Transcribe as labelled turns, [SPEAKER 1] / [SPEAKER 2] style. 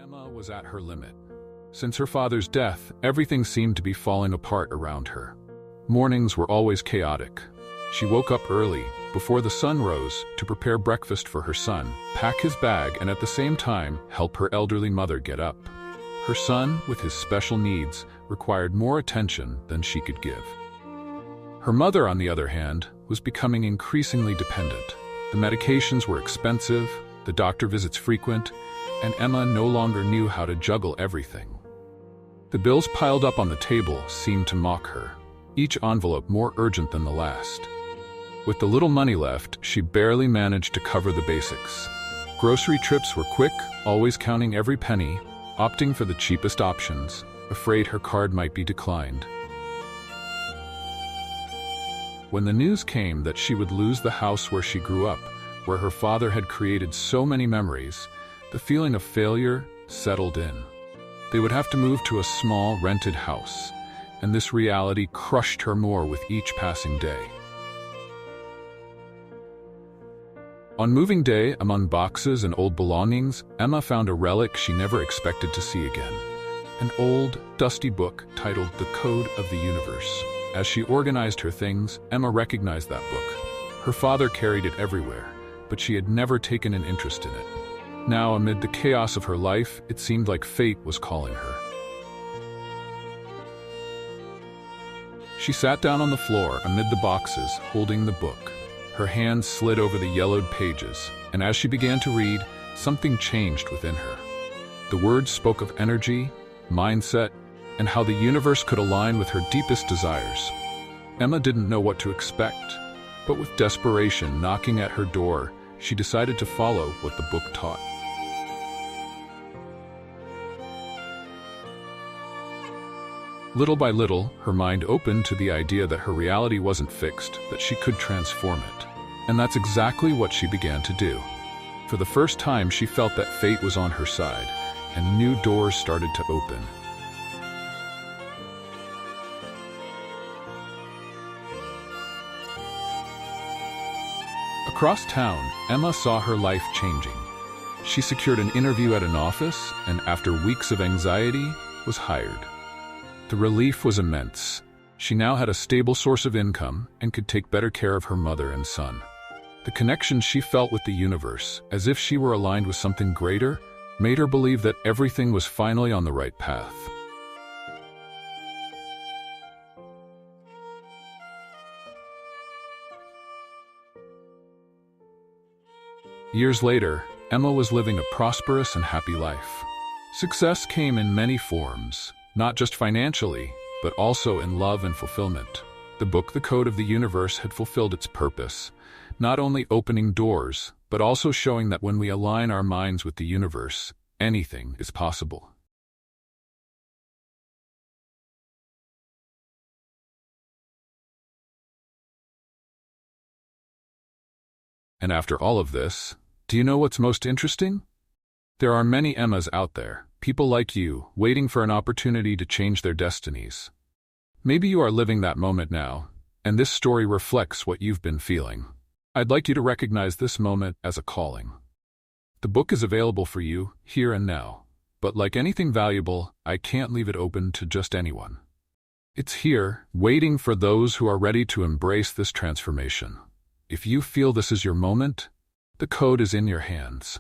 [SPEAKER 1] Emma was at her limit. Since her father's death, everything seemed to be falling apart around her. Mornings were always chaotic. She woke up early, before the sun rose, to prepare breakfast for her son, pack his bag, and at the same time, help her elderly mother get up. Her son, with his special needs, required more attention than she could give. Her mother, on the other hand, was becoming increasingly dependent. The medications were expensive, the doctor visits frequent, and Emma no longer knew how to juggle everything. The bills piled up on the table seemed to mock her, each envelope more urgent than the last. With the little money left, she barely managed to cover the basics. Grocery trips were quick, always counting every penny, opting for the cheapest options, afraid her card might be declined. When the news came that she would lose the house where she grew up, where her father had created so many memories, the feeling of failure settled in. They would have to move to a small, rented house, and this reality crushed her more with each passing day. On moving day, among boxes and old belongings, Emma found a relic she never expected to see again. An old, dusty book titled The Code of the Universe. As she organized her things, Emma recognized that book. Her father carried it everywhere, but she had never taken an interest in it. Now, amid the chaos of her life, it seemed like fate was calling her. She sat down on the floor amid the boxes, holding the book. Her hands slid over the yellowed pages, and as she began to read, something changed within her. The words spoke of energy, mindset, and how the universe could align with her deepest desires. Emma didn't know what to expect, but with desperation knocking at her door, she decided to follow what the book taught. Little by little, her mind opened to the idea that her reality wasn't fixed, that she could transform it. And that's exactly what she began to do. For the first time, she felt that fate was on her side, and new doors started to open. Across town, Emma saw her life changing. She secured an interview at an office, and after weeks of anxiety, was hired. The relief was immense. She now had a stable source of income and could take better care of her mother and son. The connection she felt with the universe, as if she were aligned with something greater, made her believe that everything was finally on the right path. Years later, Emma was living a prosperous and happy life. Success came in many forms, not just financially, but also in love and fulfillment. The book, The Code of the Universe, had fulfilled its purpose, not only opening doors, but also showing that when we align our minds with the universe, anything is possible. And after all of this, do you know what's most interesting? There are many Emmas out there, people like you, waiting for an opportunity to change their destinies. Maybe you are living that moment now, and this story reflects what you've been feeling. I'd like you to recognize this moment as a calling. The book is available for you, here and now, but like anything valuable, I can't leave it open to just anyone. It's here, waiting for those who are ready to embrace this transformation. If you feel this is your moment, the code is in your hands.